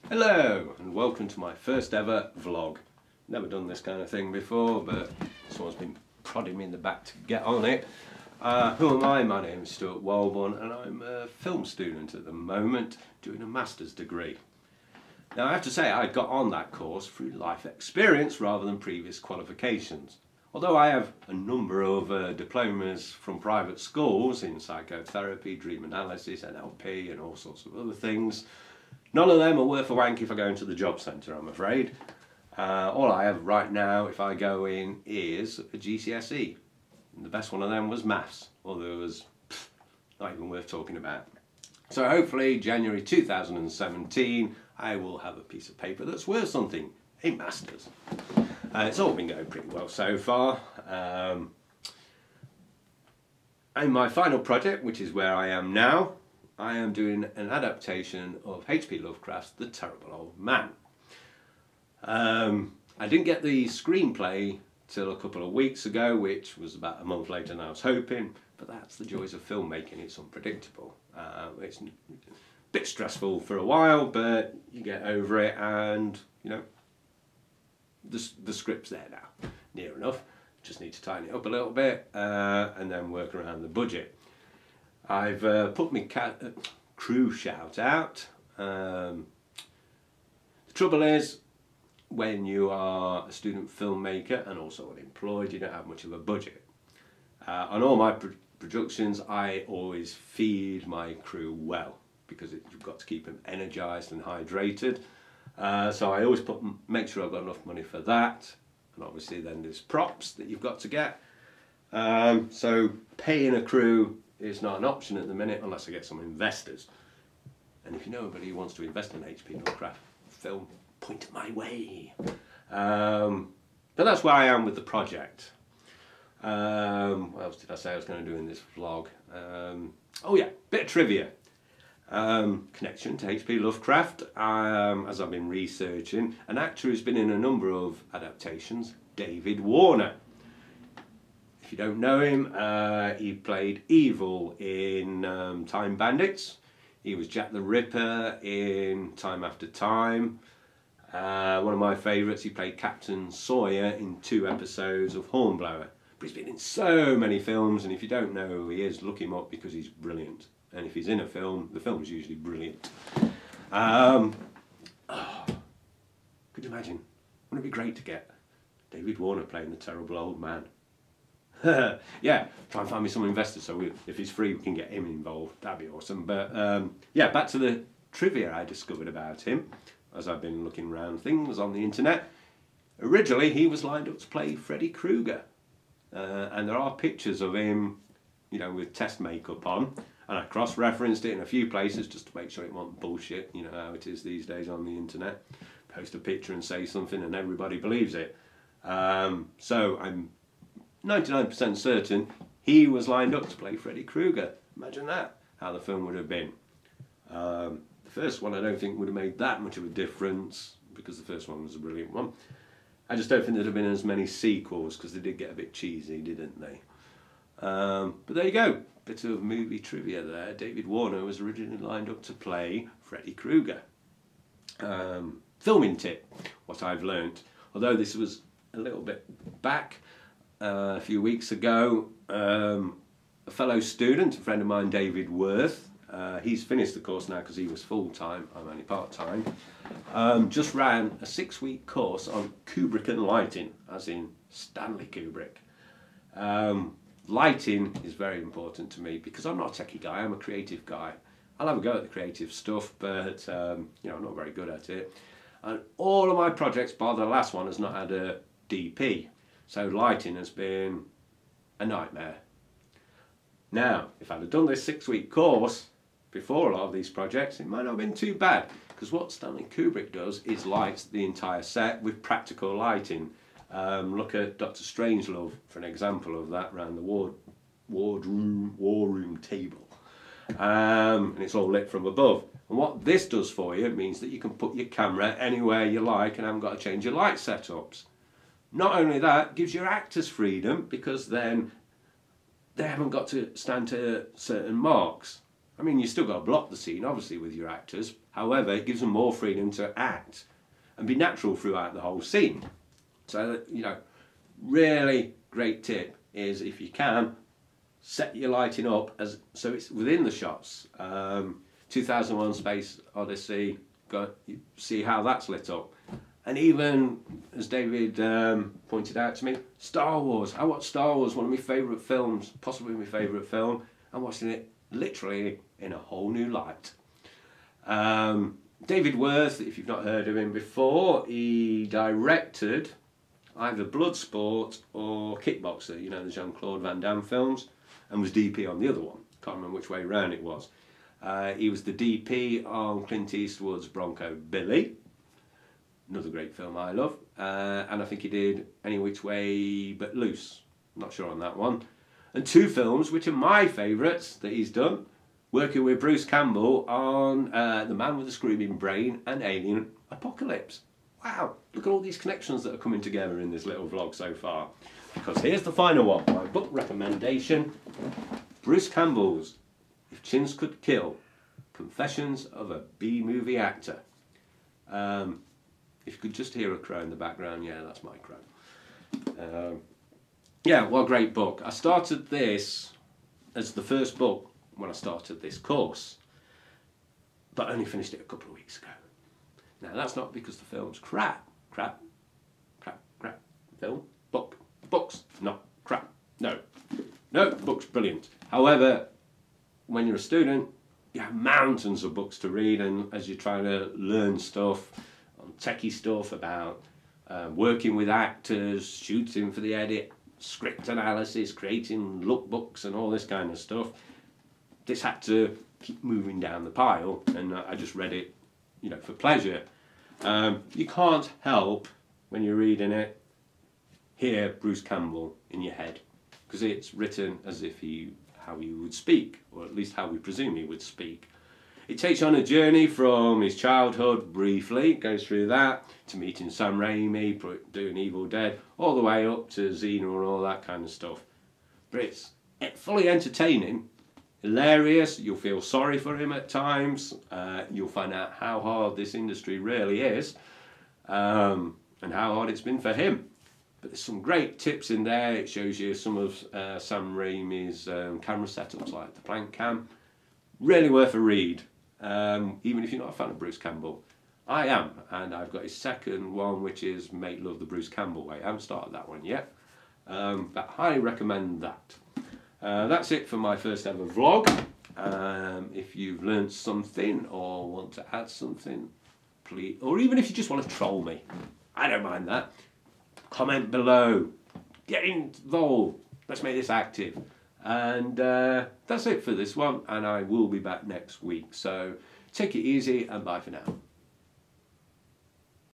Hello and welcome to my first ever vlog. Never done this kind of thing before, but someone's been prodding me in the back to get on it. Who am I? My name is Stuart Walborn and I'm a film student at the moment doing a master's degree. Now I have to say I got on that course through life experience rather than previous qualifications. Although I have a number of diplomas from private schools in psychotherapy, dream analysis, NLP and all sorts of other things, none of them are worth a wank if I go into the job centre, I'm afraid. All I have right now, if I go in, is a GCSE. And the best one of them was maths, although it was not even worth talking about. So hopefully January 2017 I will have a piece of paper that's worth something, a master's. It's all been going pretty well so far. And my final project, which is where I am now, I am doing an adaptation of H.P. Lovecraft's The Terrible Old Man. I didn't get the screenplay till a couple of weeks ago, which was about a month later than I was hoping, but that's the joys of filmmaking, it's unpredictable. It's a bit stressful for a while, but you get over it and, you know, the script's there now, near enough. Just need to tighten it up a little bit and then work around the budget. I've put my crew shout out. The trouble is, when you are a student filmmaker and also unemployed, you don't have much of a budget. On all my productions, I always feed my crew well because you've got to keep them energised and hydrated. So I always make sure I've got enough money for that. And obviously then there's props that you've got to get. So paying a crew is not an option at the minute unless I get some investors. And if you know anybody who wants to invest in H.P. Lovecraft film, point it my way. But that's where I am with the project. What else did I say I was going to do in this vlog? Oh yeah, bit of trivia. Connection to H.P. Lovecraft, as I've been researching, an actor who's been in a number of adaptations, David Warner. If you don't know him, he played evil in Time Bandits. He was Jack the Ripper in Time After Time. One of my favourites, he played Captain Sawyer in 2 episodes of Hornblower. But he's been in so many films, and if you don't know who he is, look him up because he's brilliant. And if he's in a film, the film's usually brilliant. Could you imagine? Wouldn't it be great to get David Warner playing the terrible old man? Yeah, try and find me some investors so if he's free we can get him involved. That'd be awesome. But yeah, back to the trivia I discovered about him as I've been looking around things on the internet. Originally he was lined up to play Freddy Krueger, and there are pictures of him, you know, with test makeup on, and I cross-referenced it in a few places just to make sure it wasn't bullshit. You know how it is these days on the internet. Post a picture and say something and everybody believes it. So I'm 99% certain he was lined up to play Freddy Krueger. Imagine that, how the film would have been. The first one I don't think would have made that much of a difference because the first one was a brilliant one. I just don't think there'd have been as many sequels because they did get a bit cheesy, didn't they? But there you go, bit of movie trivia there. David Warner was originally lined up to play Freddy Krueger. Filming tip, what I've learnt, although this was a little bit back, a few weeks ago, a fellow student, a friend of mine, David Worth, he's finished the course now because he was full-time, I'm only part-time, just ran a 6-week course on Kubrick Lighting, as in Stanley Kubrick. Lighting is very important to me because I'm not a techie guy, I'm a creative guy. I'll have a go at the creative stuff, but you know, I'm not very good at it. And all of my projects, bar the last one, has not had a DP. So lighting has been a nightmare. Now, if I'd have done this 6-week course before a lot of these projects, it might not have been too bad, because what Stanley Kubrick does is lights the entire set with practical lighting. Look at Dr. Strangelove for an example of that, around the war room table. And it's all lit from above. And what this does for you means that you can put your camera anywhere you like and haven't got to change your light setups. Not only that, gives your actors freedom because then they haven't got to stand to certain marks. I mean, you still got to block the scene, obviously, with your actors. However, it gives them more freedom to act and be natural throughout the whole scene. So, you know, really great tip is, if you can, set your lighting up as so it's within the shots. 2001 Space Odyssey, see how that's lit up. And even, as David pointed out to me, Star Wars. I watched Star Wars, one of my favourite films, possibly my favourite film. I'm watching it literally in a whole new light. David Worth, if you've not heard of him before, he directed either Bloodsport or Kickboxer, you know, the Jean-Claude Van Damme films, and was DP on the other one. Can't remember which way round it was. He was the DP on Clint Eastwood's Bronco Billy, another great film I love, and I think he did Any Which Way But Loose, not sure on that one. And two films which are my favourites that he's done, working with Bruce Campbell on The Man with the Screaming Brain and Alien Apocalypse. Wow, look at all these connections that are coming together in this little vlog so far. Because here's the final one, my book recommendation, Bruce Campbell's If Chins Could Kill, Confessions of a B-Movie Actor. If you could just hear a crow in the background, yeah, that's my crow. Yeah, what a great book. I started this as the first book when I started this course, but only finished it a couple of weeks ago. Now, that's not because the film's crap. Film, books, not crap. No, books brilliant. However, when you're a student, you have mountains of books to read, and as you're trying to learn stuff, on techie stuff about working with actors, shooting for the edit, script analysis, creating lookbooks and all this kind of stuff, this had to keep moving down the pile, and I just read it, you know, for pleasure. You can't help, when you're reading it, hear Bruce Campbell in your head, because it's written as if how he would speak, or at least how we presume he would speak. It takes you on a journey from his childhood, briefly, goes through that, to meeting Sam Raimi, doing Evil Dead, all the way up to Xena and all that kind of stuff. But it's fully entertaining, hilarious, you'll feel sorry for him at times, you'll find out how hard this industry really is, and how hard it's been for him. But there's some great tips in there. It shows you some of Sam Raimi's camera setups, like the plank cam. Really worth a read, even if you're not a fan of Bruce Campbell. I am, and I've got his second one, which is Make Love the Bruce Campbell Way. I haven't started that one yet, but I highly recommend that. That's it for my first ever vlog. If you've learned something or want to add something, please, or even if you just want to troll me, I don't mind that. Comment below, get involved, let's make this active. And that's it for this one, and I will be back next week. So take it easy and bye for now.